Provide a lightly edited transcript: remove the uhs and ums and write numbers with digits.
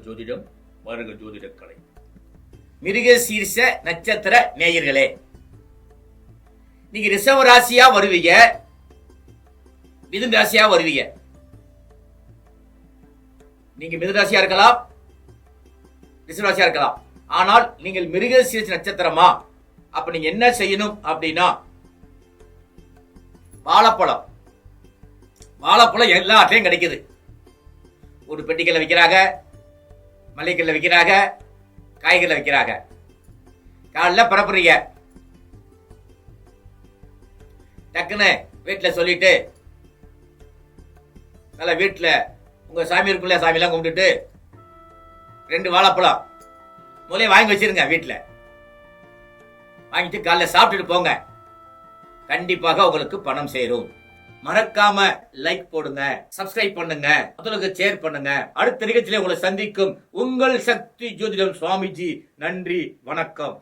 ஜோதிடம் வருக ஜோதிட கலை. மிருக சீர்ஷ நட்சத்திர நேயர்களே, நீங்க ரிஷப ராசியா வருவீங்க, மிதுன ராசியா வருவீங்க. நீங்க மிதுன ராசியா இருக்கலாம், ரிஷப ராசியா இருக்கலாம். ஆனால் நீங்கள் மிருக சீர்ஷ நட்சத்திரமா? அப்ப நீங்க என்ன செய்யணும் அப்படின்னா, வாழைப்பழம் எல்லாத்தையும் கிடைக்குது. ஒரு பெட்டிக்கல்ல விற்கிறாங்க, மளிகைக்கல்ல விற்கிறாங்க, காய்கறில விற்கிறாங்க. காலைல பரப்புறீங்க, டக்குன்னு வீட்டுல சொல்லிட்டு, நல்ல வீட்டுல உங்க சாமி இருக்குல்ல, சாமியெல்லாம் கும்பிட்டுட்டு 2 வாழைப்பழம் முதலே வாங்கி வச்சிருங்க. வீட்டுல வாங்கிட்டு காலைல சாப்பிட்டுட்டு போங்க. கண்டிப்பாக உங்களுக்கு பணம் சேரும். மறக்காம லைக் போடுங்க, சப்ஸ்கிரைப் பண்ணுங்க, மற்றவங்களுக்கு ஷேர் பண்ணுங்க. அடுத்த நிகழ்ச்சியில உங்களை சந்திக்கும் உங்கள் சக்தி ஜோதிடம் சுவாமிஜி. நன்றி, வணக்கம்.